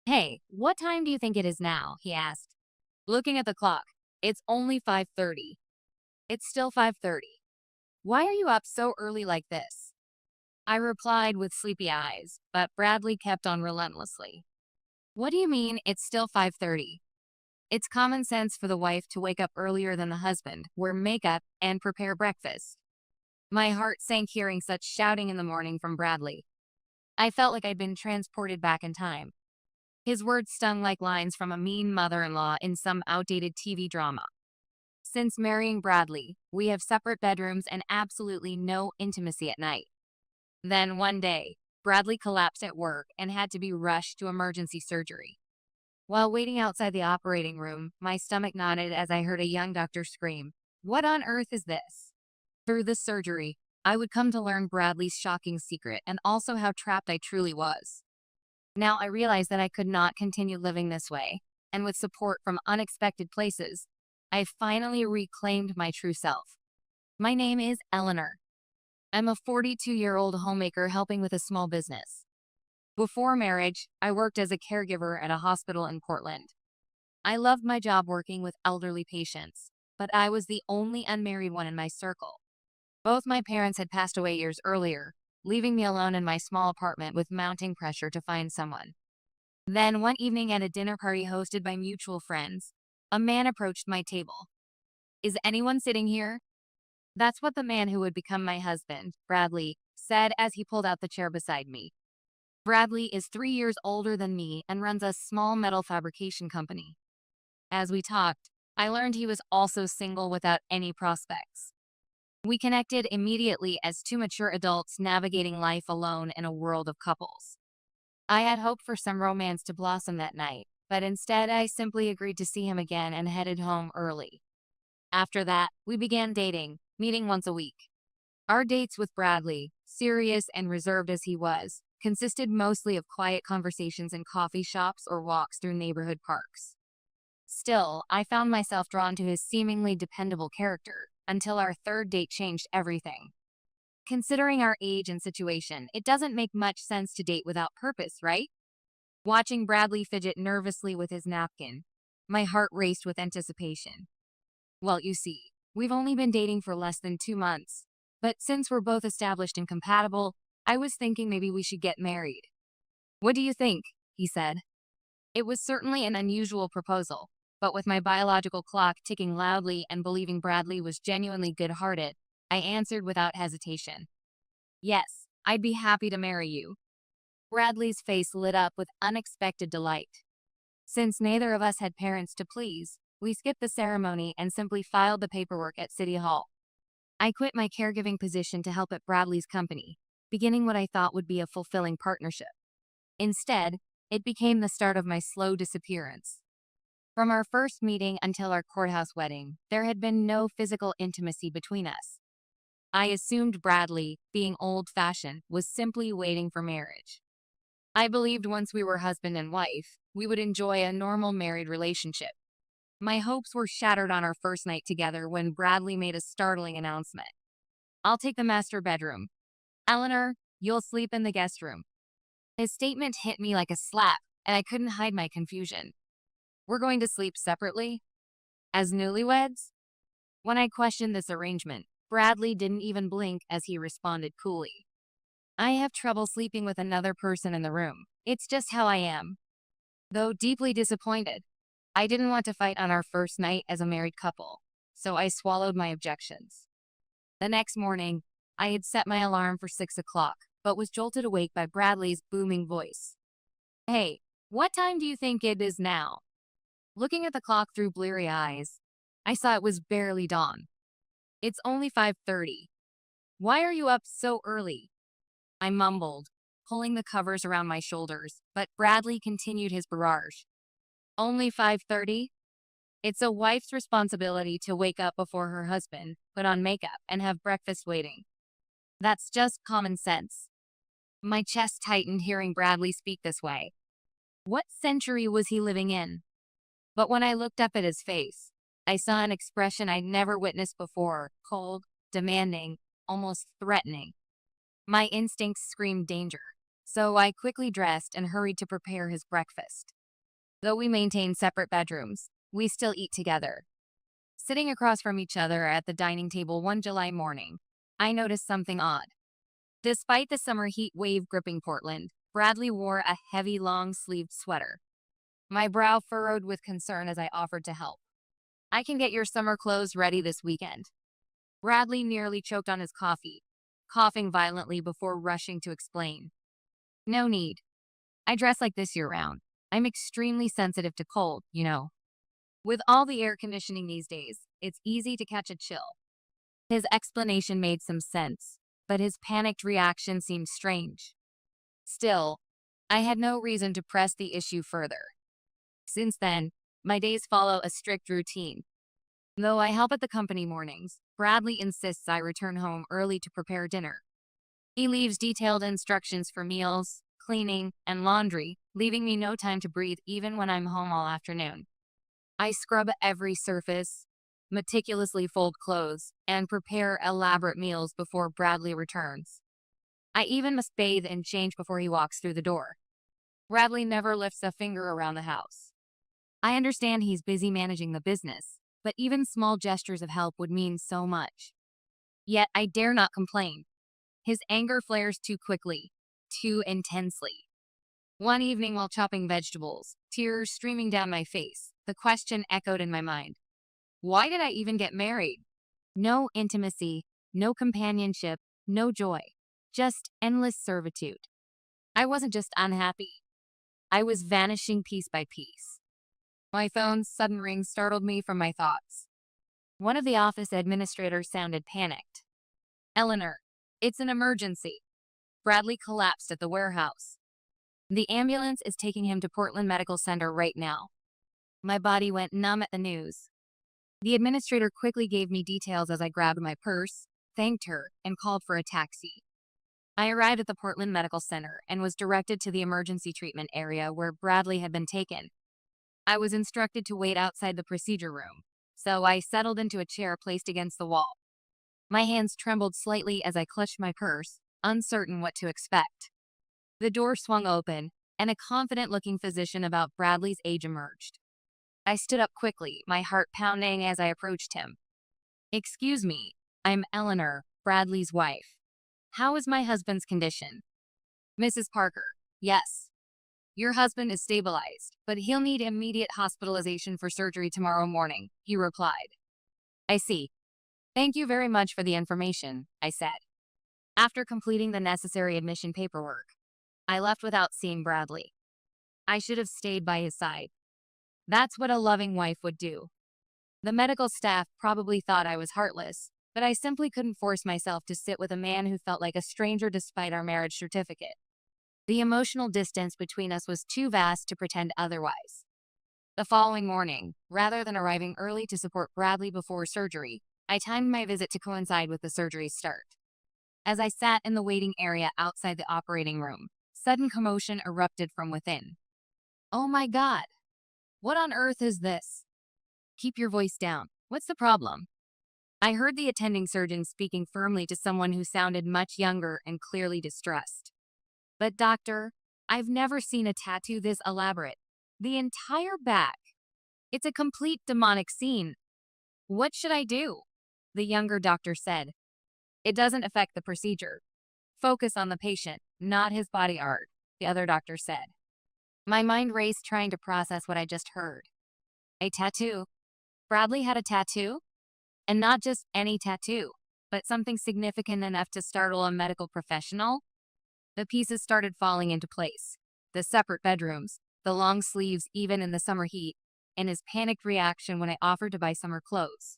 Hey, what time do you think it is now? He asked. Looking at the clock. It's only 5:30. It's still 5:30. Why are you up so early like this? I replied with sleepy eyes, but Bradley kept on relentlessly. What do you mean it's still 5:30? It's common sense for the wife to wake up earlier than the husband, wear makeup, and prepare breakfast. My heart sank hearing such shouting in the morning from Bradley. I felt like I'd been transported back in time. His words stung like lines from a mean mother-in-law in some outdated TV drama. Since marrying Bradley, we have separate bedrooms and absolutely no intimacy at night. Then one day, Bradley collapsed at work and had to be rushed to emergency surgery. While waiting outside the operating room, my stomach knotted as I heard a young doctor scream, "What on earth is this?" Through this surgery, I would come to learn Bradley's shocking secret and also how trapped I truly was. Now I realized that I could not continue living this way, and with support from unexpected places, I finally reclaimed my true self. My name is Eleanor. I'm a 42-year-old homemaker helping with a small business. Before marriage, I worked as a caregiver at a hospital in Portland. I loved my job working with elderly patients, but I was the only unmarried one in my circle. Both my parents had passed away years earlier, leaving me alone in my small apartment with mounting pressure to find someone. Then, one evening at a dinner party hosted by mutual friends, a man approached my table. "Is anyone sitting here?" That's what the man who would become my husband, Bradley, said as he pulled out the chair beside me. Bradley is 3 years older than me and runs a small metal fabrication company. As we talked, I learned he was also single without any prospects. We connected immediately as two mature adults navigating life alone in a world of couples. I had hoped for some romance to blossom that night, but instead I simply agreed to see him again and headed home early. After that, we began dating, meeting once a week. Our dates with Bradley, serious and reserved as he was, consisted mostly of quiet conversations in coffee shops or walks through neighborhood parks. Still, I found myself drawn to his seemingly dependable character, until our third date changed everything. Considering our age and situation, it doesn't make much sense to date without purpose, right? Watching Bradley fidget nervously with his napkin, my heart raced with anticipation. Well, you see, we've only been dating for less than 2 months, but since we're both established and compatible, I was thinking maybe we should get married. "What do you think?" he said. It was certainly an unusual proposal, but with my biological clock ticking loudly and believing Bradley was genuinely good-hearted, I answered without hesitation. "Yes, I'd be happy to marry you." Bradley's face lit up with unexpected delight. Since neither of us had parents to please, we skipped the ceremony and simply filed the paperwork at City Hall. I quit my caregiving position to help at Bradley's company, beginning what I thought would be a fulfilling partnership. Instead, it became the start of my slow disappearance. From our first meeting until our courthouse wedding, there had been no physical intimacy between us. I assumed Bradley, being old-fashioned, was simply waiting for marriage. I believed once we were husband and wife, we would enjoy a normal married relationship. My hopes were shattered on our first night together when Bradley made a startling announcement. "I'll take the master bedroom. Eleanor, you'll sleep in the guest room." His statement hit me like a slap, and I couldn't hide my confusion. "We're going to sleep separately? As newlyweds?" When I questioned this arrangement, Bradley didn't even blink as he responded coolly. "I have trouble sleeping with another person in the room. It's just how I am." Though deeply disappointed, I didn't want to fight on our first night as a married couple, so I swallowed my objections. The next morning, I had set my alarm for 6 o'clock, but was jolted awake by Bradley's booming voice. "Hey, what time do you think it is now?" Looking at the clock through bleary eyes, I saw it was barely dawn. "It's only 5:30. Why are you up so early?" I mumbled, pulling the covers around my shoulders, but Bradley continued his barrage. "Only 5:30? It's a wife's responsibility to wake up before her husband, put on makeup, and have breakfast waiting. That's just common sense." My chest tightened hearing Bradley speak this way. What century was he living in? But when I looked up at his face, I saw an expression I'd never witnessed before, cold, demanding, almost threatening. My instincts screamed danger. So I quickly dressed and hurried to prepare his breakfast. Though we maintain separate bedrooms, we still eat together. Sitting across from each other at the dining table one July morning, I noticed something odd. Despite the summer heat wave gripping Portland, Bradley wore a heavy long-sleeved sweater. My brow furrowed with concern as I offered to help. I can get your summer clothes ready this weekend. Bradley nearly choked on his coffee, coughing violently before rushing to explain. No need. I dress like this year-round. I'm extremely sensitive to cold, you know. With all the air conditioning these days, it's easy to catch a chill. His explanation made some sense, but his panicked reaction seemed strange. Still, I had no reason to press the issue further. Since then, my days follow a strict routine. Though I help at the company mornings, Bradley insists I return home early to prepare dinner. He leaves detailed instructions for meals, cleaning, and laundry, leaving me no time to breathe even when I'm home all afternoon. I scrub every surface, meticulously fold clothes, and prepare elaborate meals before Bradley returns. I even must bathe and change before he walks through the door. Bradley never lifts a finger around the house. I understand he's busy managing the business, but even small gestures of help would mean so much. Yet I dare not complain. His anger flares too quickly, too intensely. One evening while chopping vegetables, tears streaming down my face, the question echoed in my mind. Why did I even get married? No intimacy, no companionship, no joy, just endless servitude. I wasn't just unhappy. I was vanishing piece by piece. My phone's sudden ring startled me from my thoughts. One of the office administrators sounded panicked. Eleanor, it's an emergency. Bradley collapsed at the warehouse. The ambulance is taking him to Portland Medical Center right now. My body went numb at the news. The administrator quickly gave me details as I grabbed my purse, thanked her, and called for a taxi. I arrived at the Portland Medical Center and was directed to the emergency treatment area where Bradley had been taken. I was instructed to wait outside the procedure room, so I settled into a chair placed against the wall. My hands trembled slightly as I clutched my purse, uncertain what to expect. The door swung open, and a confident-looking physician about Bradley's age emerged. I stood up quickly, my heart pounding as I approached him. Excuse me, I'm Eleanor, Bradley's wife. How is my husband's condition? Mrs. Parker, yes. Your husband is stabilized, but he'll need immediate hospitalization for surgery tomorrow morning, he replied. I see. Thank you very much for the information, I said. After completing the necessary admission paperwork, I left without seeing Bradley. I should have stayed by his side. That's what a loving wife would do. The medical staff probably thought I was heartless, but I simply couldn't force myself to sit with a man who felt like a stranger despite our marriage certificate. The emotional distance between us was too vast to pretend otherwise. The following morning, rather than arriving early to support Bradley before surgery, I timed my visit to coincide with the surgery's start. As I sat in the waiting area outside the operating room, sudden commotion erupted from within. Oh my God! What on earth is this? Keep your voice down. What's the problem? I heard the attending surgeon speaking firmly to someone who sounded much younger and clearly distressed. But doctor, I've never seen a tattoo this elaborate. The entire back. It's a complete demonic scene. What should I do? The younger doctor said. It doesn't affect the procedure. Focus on the patient, not his body art, the other doctor said. My mind raced trying to process what I just heard. A tattoo. Bradley had a tattoo? And not just any tattoo, but something significant enough to startle a medical professional? The pieces started falling into place. The separate bedrooms, the long sleeves even in the summer heat, and his panicked reaction when I offered to buy summer clothes.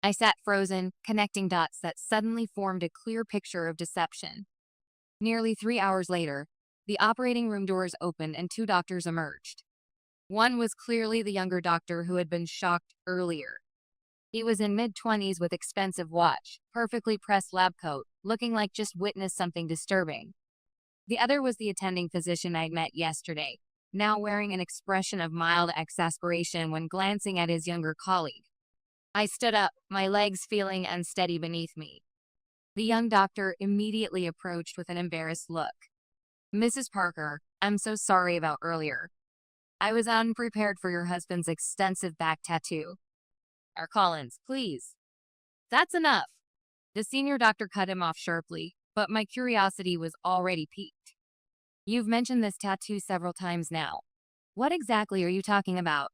I sat frozen, connecting dots that suddenly formed a clear picture of deception. Nearly 3 hours later, the operating room doors opened and 2 doctors emerged. One was clearly the younger doctor who had been shocked earlier. He was in mid-20s with expensive watch, perfectly pressed lab coat, looking like just witnessed something disturbing. The other was the attending physician I'd met yesterday, now wearing an expression of mild exasperation when glancing at his younger colleague. I stood up, my legs feeling unsteady beneath me. The young doctor immediately approached with an embarrassed look. Mrs. Parker, I'm so sorry about earlier. I was unprepared for your husband's extensive back tattoo. Collins, please. That's enough. The senior doctor cut him off sharply, but my curiosity was already piqued. You've mentioned this tattoo several times now. What exactly are you talking about?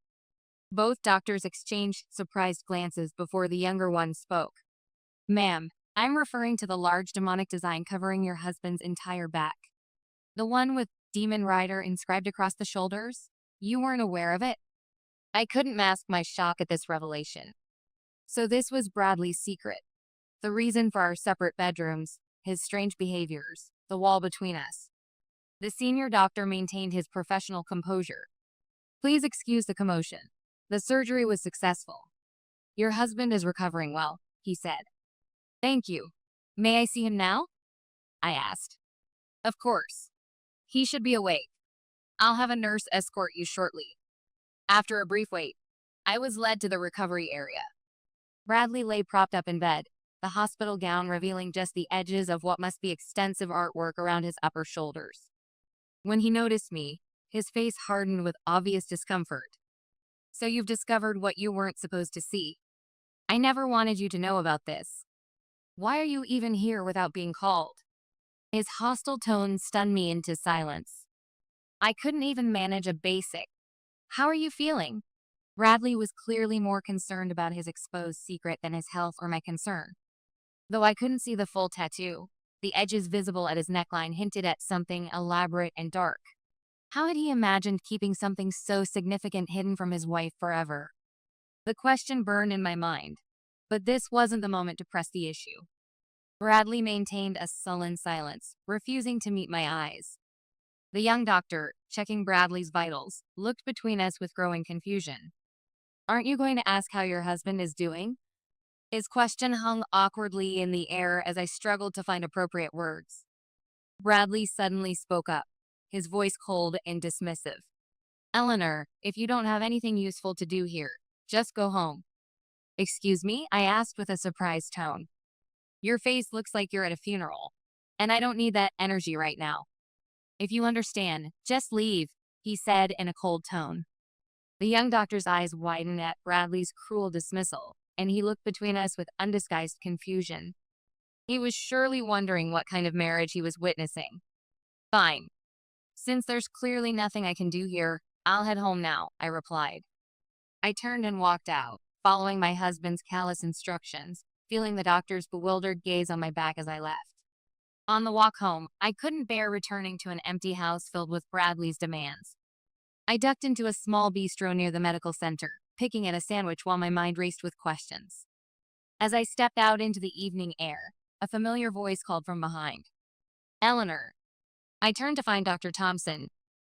Both doctors exchanged surprised glances before the younger one spoke. Ma'am, I'm referring to the large demonic design covering your husband's entire back. The one with Demon Rider inscribed across the shoulders? You weren't aware of it? I couldn't mask my shock at this revelation. So this was Bradley's secret. The reason for our separate bedrooms, his strange behaviors, the wall between us. The senior doctor maintained his professional composure. Please excuse the commotion. The surgery was successful. Your husband is recovering well, he said. Thank you. May I see him now? I asked. Of course. He should be awake. I'll have a nurse escort you shortly. After a brief wait, I was led to the recovery area. Bradley lay propped up in bed, the hospital gown revealing just the edges of what must be extensive artwork around his upper shoulders. When he noticed me, his face hardened with obvious discomfort. So you've discovered what you weren't supposed to see. I never wanted you to know about this. Why are you even here without being called? His hostile tone stunned me into silence. I couldn't even manage a basic. How are you feeling? Bradley was clearly more concerned about his exposed secret than his health or my concern. Though I couldn't see the full tattoo, the edges visible at his neckline hinted at something elaborate and dark. How had he imagined keeping something so significant hidden from his wife forever? The question burned in my mind, but this wasn't the moment to press the issue. Bradley maintained a sullen silence, refusing to meet my eyes. The young doctor, checking Bradley's vitals, looked between us with growing confusion. Aren't you going to ask how your husband is doing? His question hung awkwardly in the air as I struggled to find appropriate words. Bradley suddenly spoke up, his voice cold and dismissive. Eleanor, if you don't have anything useful to do here, just go home. Excuse me? I asked with a surprised tone. Your face looks like you're at a funeral, and I don't need that energy right now. If you understand, just leave, he said in a cold tone. The young doctor's eyes widened at Bradley's cruel dismissal, and he looked between us with undisguised confusion. He was surely wondering what kind of marriage he was witnessing. Fine. Since there's clearly nothing I can do here, I'll head home now, I replied. I turned and walked out, following my husband's callous instructions, feeling the doctor's bewildered gaze on my back as I left. On the walk home, I couldn't bear returning to an empty house filled with Bradley's demands. I ducked into a small bistro near the medical center, picking at a sandwich while my mind raced with questions. As I stepped out into the evening air, a familiar voice called from behind. Eleanor. I turned to find Dr. Thompson,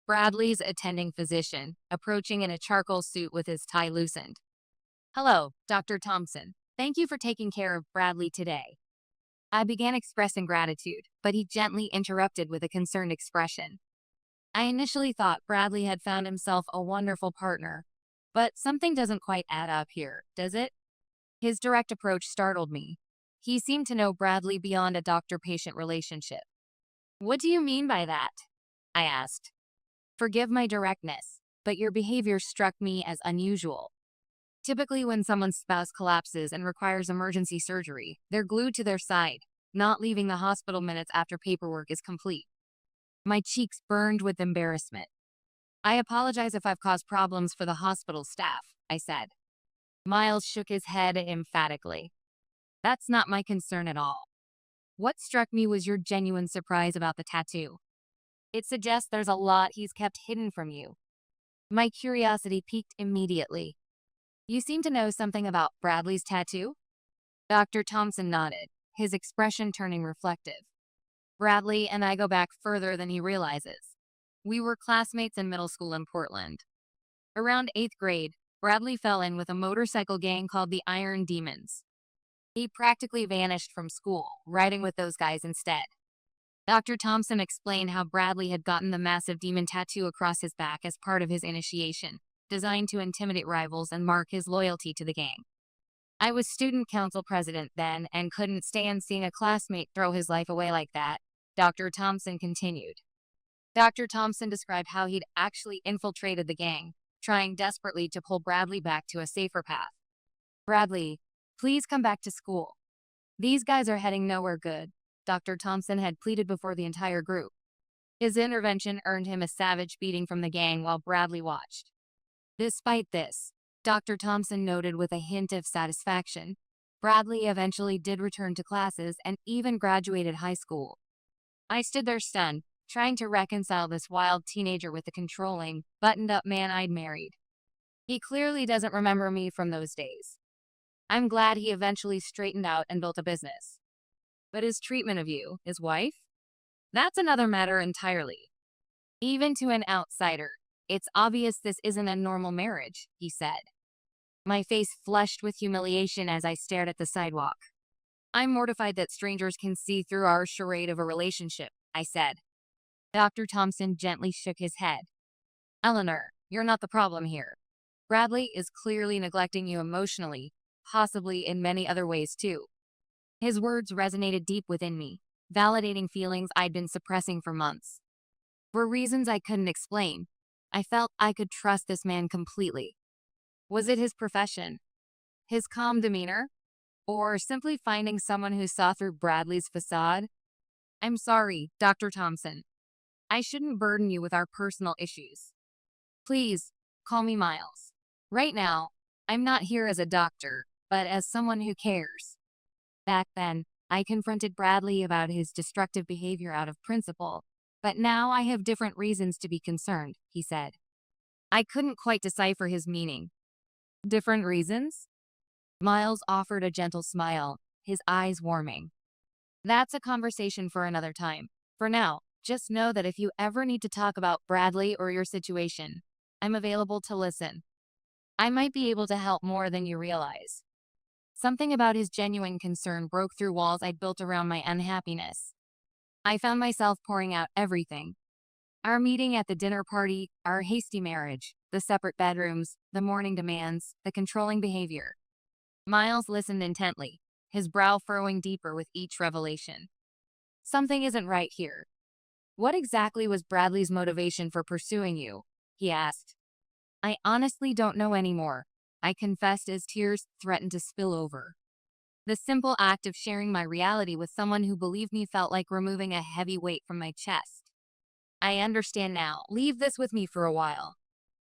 Bradley's attending physician, approaching in a charcoal suit with his tie loosened. Hello, Dr. Thompson. Thank you for taking care of Bradley today. I began expressing gratitude, but he gently interrupted with a concerned expression. I initially thought Bradley had found himself a wonderful partner, but something doesn't quite add up here, does it? His direct approach startled me. He seemed to know Bradley beyond a doctor-patient relationship. What do you mean by that? I asked. Forgive my directness, but your behavior struck me as unusual. Typically, when someone's spouse collapses and requires emergency surgery, they're glued to their side, not leaving the hospital minutes after paperwork is complete. My cheeks burned with embarrassment. I apologize if I've caused problems for the hospital staff, I said. Miles shook his head emphatically. That's not my concern at all. What struck me was your genuine surprise about the tattoo. It suggests there's a lot he's kept hidden from you. My curiosity piqued immediately. You seem to know something about Bradley's tattoo? Dr. Thompson nodded, his expression turning reflective. Bradley and I go back further than he realizes. We were classmates in middle school in Portland. Around 8th grade, Bradley fell in with a motorcycle gang called the Iron Demons. He practically vanished from school, riding with those guys instead. Dr. Thompson explained how Bradley had gotten the massive demon tattoo across his back as part of his initiation, designed to intimidate rivals and mark his loyalty to the gang. I was student council president then and couldn't stand seeing a classmate throw his life away like that, Dr. Thompson continued. Dr. Thompson described how he'd actually infiltrated the gang, trying desperately to pull Bradley back to a safer path. Bradley, please come back to school. These guys are heading nowhere good, Dr. Thompson had pleaded before the entire group. His intervention earned him a savage beating from the gang while Bradley watched. Despite this, Dr. Thompson noted with a hint of satisfaction, Bradley eventually did return to classes and even graduated high school. I stood there stunned, trying to reconcile this wild teenager with the controlling, buttoned-up man I'd married. He clearly doesn't remember me from those days. I'm glad he eventually straightened out and built a business. But his treatment of you, his wife? That's another matter entirely. Even to an outsider, it's obvious this isn't a normal marriage, he said. My face flushed with humiliation as I stared at the sidewalk. I'm mortified that strangers can see through our charade of a relationship, I said. Dr. Thompson gently shook his head. Eleanor, you're not the problem here. Bradley is clearly neglecting you emotionally, possibly in many other ways too. His words resonated deep within me, validating feelings I'd been suppressing for months. For reasons I couldn't explain, I felt I could trust this man completely. Was it his profession, his calm demeanor, or simply finding someone who saw through Bradley's facade? I'm sorry, Dr. Thompson. I shouldn't burden you with our personal issues. Please, call me Miles. Right now, I'm not here as a doctor, but as someone who cares. Back then, I confronted Bradley about his destructive behavior out of principle, but now I have different reasons to be concerned, he said. I couldn't quite decipher his meaning. Different reasons? Miles offered a gentle smile, his eyes warming. That's a conversation for another time. For now, just know that if you ever need to talk about Bradley or your situation, I'm available to listen. I might be able to help more than you realize. Something about his genuine concern broke through walls I'd built around my unhappiness. I found myself pouring out everything. Our meeting at the dinner party, our hasty marriage, the separate bedrooms, the morning demands, the controlling behavior. Miles listened intently, his brow furrowing deeper with each revelation. Something isn't right here. What exactly was Bradley's motivation for pursuing you? He asked. I honestly don't know anymore, I confessed as tears threatened to spill over. The simple act of sharing my reality with someone who believed me felt like removing a heavy weight from my chest. I understand now. Leave this with me for a while.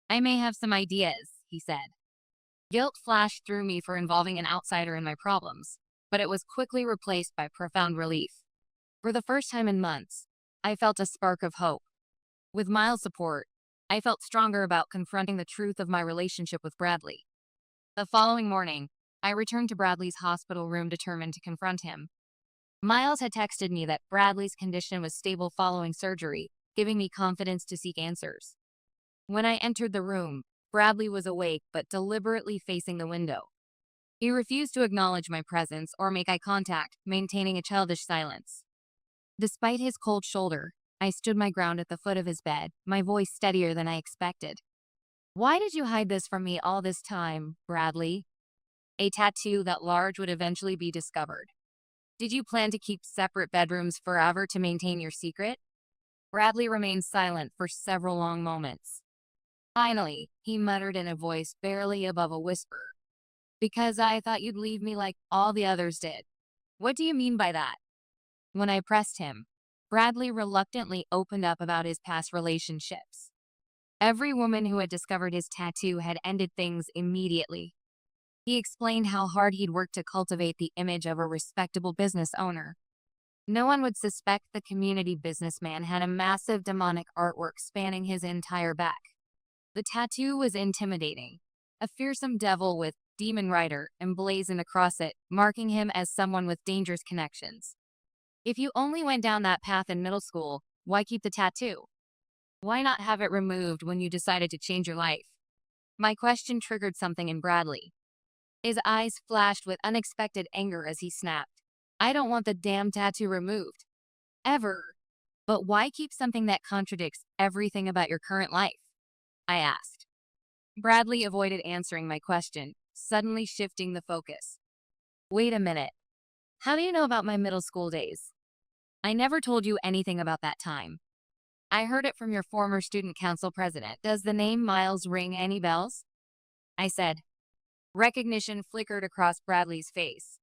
I may have some ideas, he said. Guilt flashed through me for involving an outsider in my problems, but it was quickly replaced by profound relief. For the first time in months, I felt a spark of hope. With Miles' support, I felt stronger about confronting the truth of my relationship with Bradley. The following morning, I returned to Bradley's hospital room determined to confront him. Miles had texted me that Bradley's condition was stable following surgery, giving me confidence to seek answers. When I entered the room, Bradley was awake but deliberately facing the window. He refused to acknowledge my presence or make eye contact, maintaining a childish silence. Despite his cold shoulder, I stood my ground at the foot of his bed, my voice steadier than I expected. Why did you hide this from me all this time, Bradley? A tattoo that large would eventually be discovered. Did you plan to keep separate bedrooms forever to maintain your secret? Bradley remained silent for several long moments. Finally, he muttered in a voice barely above a whisper. Because I thought you'd leave me like all the others did. What do you mean by that? When I pressed him, Bradley reluctantly opened up about his past relationships. Every woman who had discovered his tattoo had ended things immediately. He explained how hard he'd worked to cultivate the image of a respectable business owner. No one would suspect the community businessman had a massive demonic artwork spanning his entire back. The tattoo was intimidating, a fearsome devil with demon rider emblazoned across it, marking him as someone with dangerous connections. If you only went down that path in middle school, why keep the tattoo? Why not have it removed when you decided to change your life? My question triggered something in Bradley. His eyes flashed with unexpected anger as he snapped. I don't want the damn tattoo removed. Ever. But why keep something that contradicts everything about your current life? I asked. Bradley avoided answering my question, suddenly shifting the focus. Wait a minute. How do you know about my middle school days? I never told you anything about that time. I heard it from your former student council president. Does the name Miles ring any bells? I said. Recognition flickered across Bradley's face.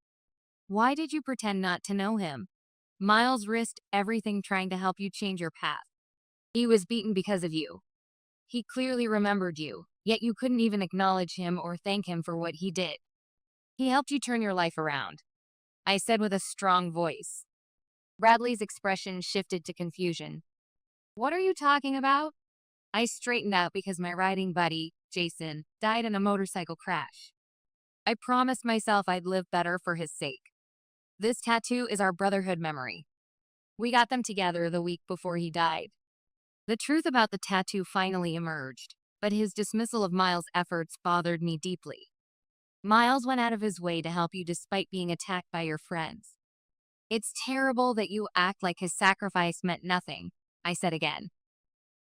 Why did you pretend not to know him? Miles risked everything trying to help you change your path. He was beaten because of you. He clearly remembered you, yet you couldn't even acknowledge him or thank him for what he did. He helped you turn your life around, I said with a strong voice. Bradley's expression shifted to confusion. What are you talking about? I straightened out because my riding buddy, Jason, died in a motorcycle crash. I promised myself I'd live better for his sake. This tattoo is our brotherhood memory. We got them together the week before he died. The truth about the tattoo finally emerged, but his dismissal of Miles' efforts bothered me deeply. Miles went out of his way to help you despite being attacked by your friends. It's terrible that you act like his sacrifice meant nothing, I said again.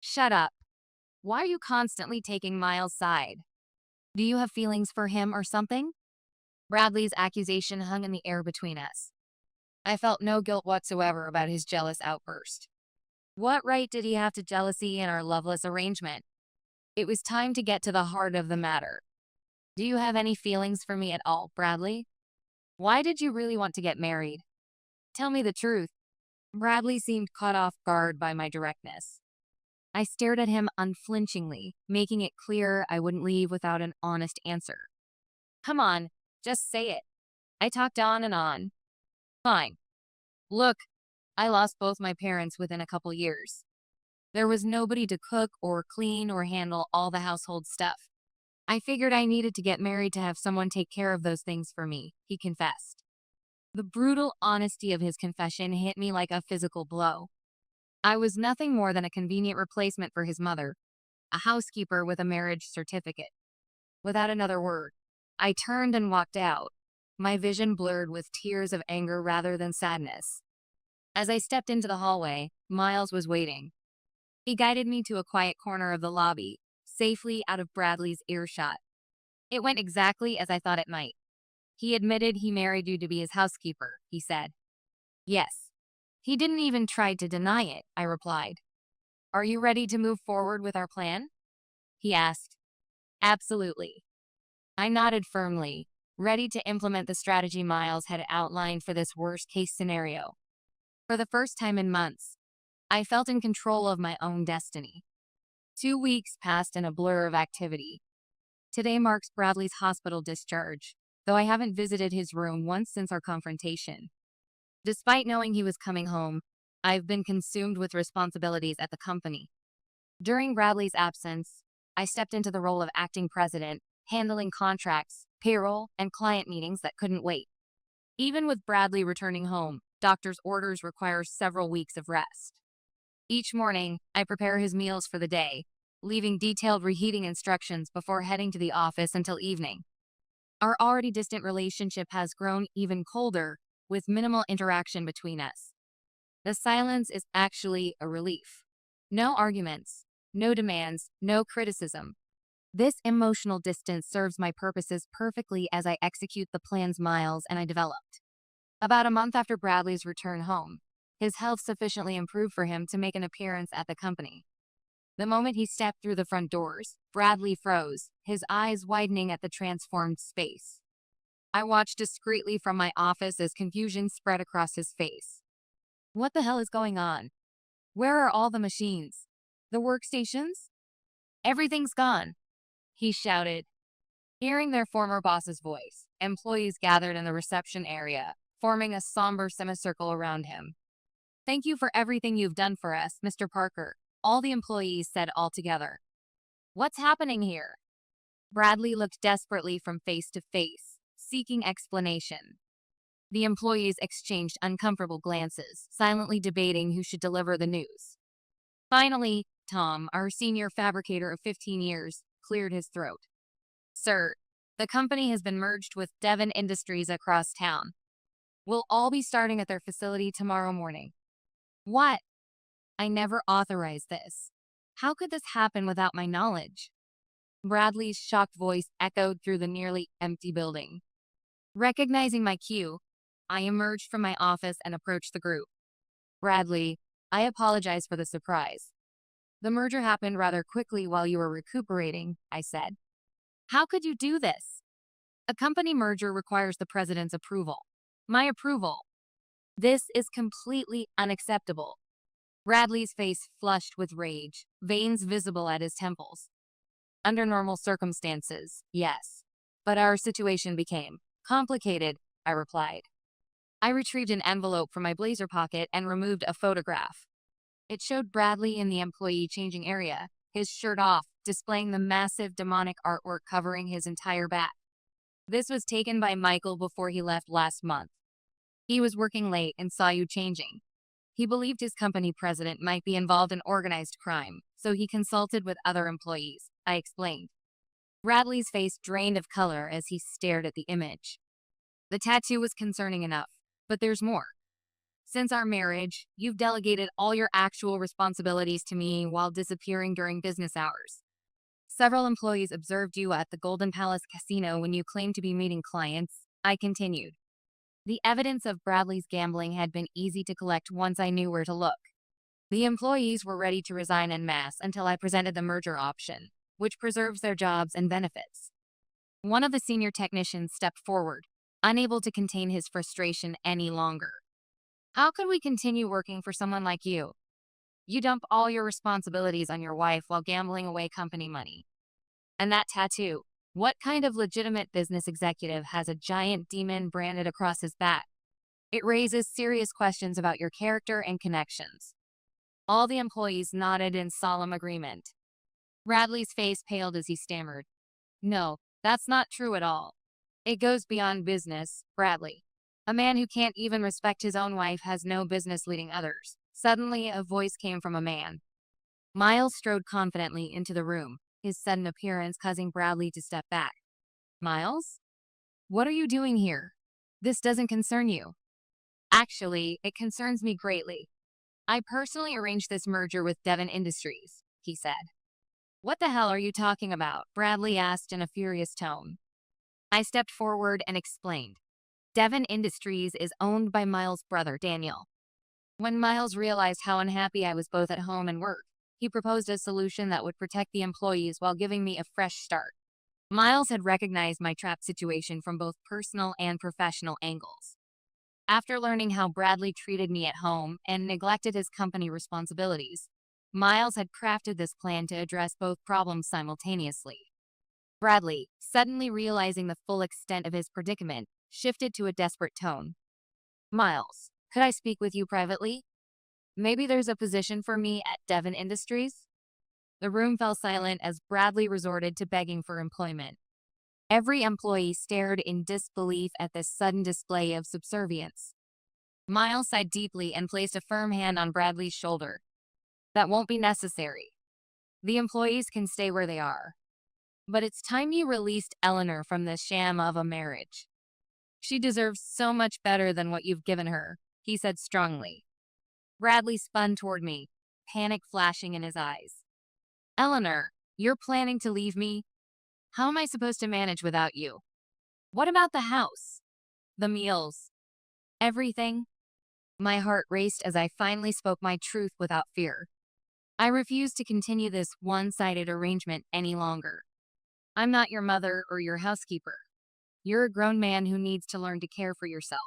Shut up. Why are you constantly taking Miles' side? Do you have feelings for him or something? Bradley's accusation hung in the air between us. I felt no guilt whatsoever about his jealous outburst. What right did he have to jealousy in our loveless arrangement? It was time to get to the heart of the matter. Do you have any feelings for me at all, Bradley? Why did you really want to get married? Tell me the truth. Bradley seemed caught off guard by my directness. I stared at him unflinchingly, making it clear I wouldn't leave without an honest answer. Come on, just say it. I talked on and on. Fine. Look, I lost both my parents within a couple years. There was nobody to cook or clean or handle all the household stuff. I figured I needed to get married to have someone take care of those things for me, he confessed. The brutal honesty of his confession hit me like a physical blow. I was nothing more than a convenient replacement for his mother, a housekeeper with a marriage certificate. Without another word, I turned and walked out, my vision blurred with tears of anger rather than sadness. As I stepped into the hallway, Miles was waiting. He guided me to a quiet corner of the lobby, safely out of Bradley's earshot. It went exactly as I thought it might. He admitted he married you to be his housekeeper, he said. Yes. He didn't even try to deny it, I replied. Are you ready to move forward with our plan? He asked. Absolutely. I nodded firmly, ready to implement the strategy Miles had outlined for this worst-case scenario. For the first time in months, I felt in control of my own destiny. 2 weeks passed in a blur of activity. Today marks Bradley's hospital discharge, though I haven't visited his room once since our confrontation. Despite knowing he was coming home, I've been consumed with responsibilities at the company. During Bradley's absence, I stepped into the role of acting president, handling contracts, payroll, and client meetings that couldn't wait. Even with Bradley returning home, doctor's orders require several weeks of rest. Each morning, I prepare his meals for the day, leaving detailed reheating instructions before heading to the office until evening. Our already distant relationship has grown even colder, with minimal interaction between us. The silence is actually a relief. No arguments, no demands, no criticism. This emotional distance serves my purposes perfectly as I execute the plans Miles and I developed. About a month after Bradley's return home, his health sufficiently improved for him to make an appearance at the company. The moment he stepped through the front doors, Bradley froze, his eyes widening at the transformed space. I watched discreetly from my office as confusion spread across his face. What the hell is going on? Where are all the machines? The workstations? Everything's gone, he shouted. Hearing their former boss's voice, employees gathered in the reception area, forming a somber semicircle around him. Thank you for everything you've done for us, Mr. Parker, all the employees said all together. What's happening here? Bradley looked desperately from face to face, seeking explanation. The employees exchanged uncomfortable glances, silently debating who should deliver the news. Finally, Tom, our senior fabricator of 15 years, cleared his throat. Sir, the company has been merged with Devon Industries across town. We'll all be starting at their facility tomorrow morning. What? I never authorized this. How could this happen without my knowledge? Bradley's shocked voice echoed through the nearly empty building. Recognizing my cue, I emerged from my office and approached the group. Bradley, I apologize for the surprise. The merger happened rather quickly while you were recuperating, I said. How could you do this? A company merger requires the president's approval. My approval. This is completely unacceptable. Bradley's face flushed with rage, veins visible at his temples. Under normal circumstances, yes. But our situation became complicated, I replied. I retrieved an envelope from my blazer pocket and removed a photograph. It showed Bradley in the employee changing area, his shirt off, displaying the massive demonic artwork covering his entire back. This was taken by Michael before he left last month. He was working late and saw you changing. He believed his company president might be involved in organized crime, so he consulted with other employees, I explained. Bradley's face drained of color as he stared at the image. The tattoo was concerning enough, but there's more. Since our marriage, you've delegated all your actual responsibilities to me while disappearing during business hours. Several employees observed you at the Golden Palace Casino when you claimed to be meeting clients, I continued. The evidence of Bradley's gambling had been easy to collect once I knew where to look. The employees were ready to resign en masse until I presented the merger option, which preserves their jobs and benefits. One of the senior technicians stepped forward, unable to contain his frustration any longer. How could we continue working for someone like you? You dump all your responsibilities on your wife while gambling away company money. And that tattoo. What kind of legitimate business executive has a giant demon branded across his back? It raises serious questions about your character and connections. All the employees nodded in solemn agreement. Bradley's face paled as he stammered. No, that's not true at all. It goes beyond business, Bradley. A man who can't even respect his own wife has no business leading others. Suddenly, a voice came from a man. Miles strode confidently into the room, his sudden appearance causing Bradley to step back. Miles? What are you doing here? This doesn't concern you. Actually, it concerns me greatly. I personally arranged this merger with Devon Industries, he said. What the hell are you talking about? Bradley asked in a furious tone. I stepped forward and explained. Devon Industries is owned by Miles' brother, Daniel. When Miles realized how unhappy I was both at home and work, he proposed a solution that would protect the employees while giving me a fresh start. Miles had recognized my trapped situation from both personal and professional angles. After learning how Bradley treated me at home and neglected his company responsibilities, Miles had crafted this plan to address both problems simultaneously. Bradley, suddenly realizing the full extent of his predicament, shifted to a desperate tone. Miles, could I speak with you privately? Maybe there's a position for me at Devon Industries? The room fell silent as Bradley resorted to begging for employment. Every employee stared in disbelief at this sudden display of subservience. Miles sighed deeply and placed a firm hand on Bradley's shoulder. That won't be necessary. The employees can stay where they are. But it's time you released Eleanor from the sham of a marriage. She deserves so much better than what you've given her, he said strongly. Bradley spun toward me, panic flashing in his eyes. Eleanor, you're planning to leave me? How am I supposed to manage without you? What about the house? The meals? Everything? My heart raced as I finally spoke my truth without fear. I refused to continue this one-sided arrangement any longer. I'm not your mother or your housekeeper. You're a grown man who needs to learn to care for yourself.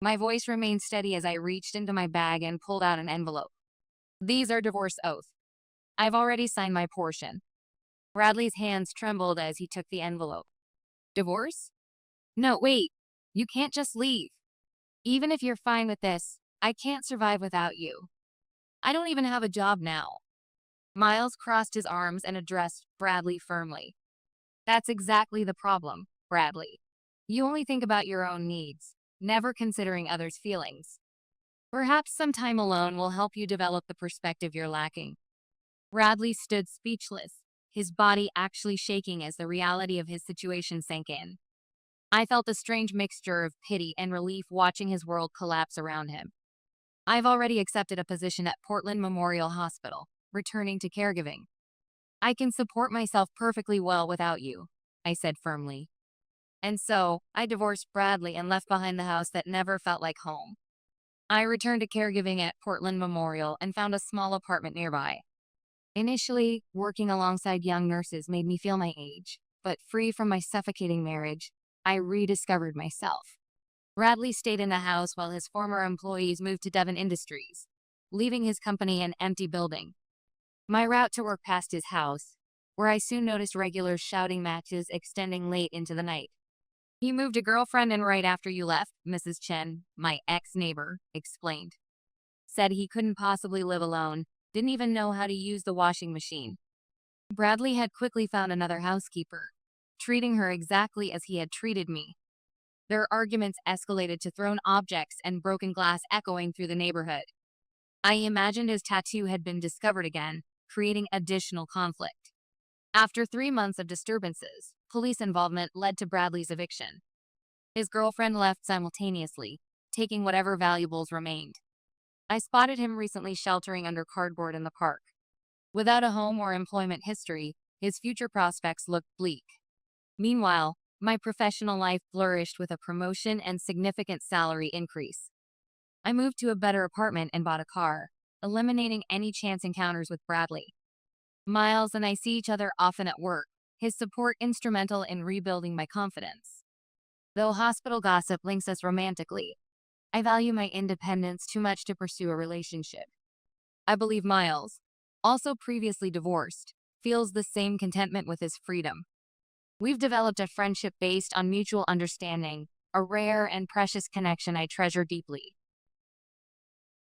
My voice remained steady as I reached into my bag and pulled out an envelope. These are divorce oaths. I've already signed my portion. Bradley's hands trembled as he took the envelope. Divorce? No, wait. You can't just leave. Even if you're fine with this, I can't survive without you. I don't even have a job now. Miles crossed his arms and addressed Bradley firmly. That's exactly the problem, Bradley. You only think about your own needs, never considering others' feelings. Perhaps some time alone will help you develop the perspective you're lacking. Bradley stood speechless, his body actually shaking as the reality of his situation sank in. I felt a strange mixture of pity and relief watching his world collapse around him. I've already accepted a position at Portland Memorial Hospital, returning to caregiving. I can support myself perfectly well without you, I said firmly. And so, I divorced Bradley and left behind the house that never felt like home. I returned to caregiving at Portland Memorial and found a small apartment nearby. Initially, working alongside young nurses made me feel my age, but free from my suffocating marriage, I rediscovered myself. Bradley stayed in the house while his former employees moved to Devon Industries, leaving his company an empty building. My route to work passed his house, where I soon noticed regular shouting matches extending late into the night. "He moved a girlfriend in right after you left," Mrs. Chen, my ex-neighbor, explained. "Said he couldn't possibly live alone, didn't even know how to use the washing machine." Bradley had quickly found another housekeeper, treating her exactly as he had treated me. Their arguments escalated to thrown objects and broken glass echoing through the neighborhood. I imagined his tattoo had been discovered again, creating additional conflict. After 3 months of disturbances, police involvement led to Bradley's eviction. His girlfriend left simultaneously, taking whatever valuables remained. I spotted him recently sheltering under cardboard in the park. Without a home or employment history, his future prospects looked bleak. Meanwhile, my professional life flourished with a promotion and significant salary increase. I moved to a better apartment and bought a car, eliminating any chance encounters with Bradley. Miles and I see each other often at work, his support instrumental in rebuilding my confidence. Though hospital gossip links us romantically, I value my independence too much to pursue a relationship. I believe Miles, also previously divorced, feels the same contentment with his freedom. We've developed a friendship based on mutual understanding, a rare and precious connection I treasure deeply.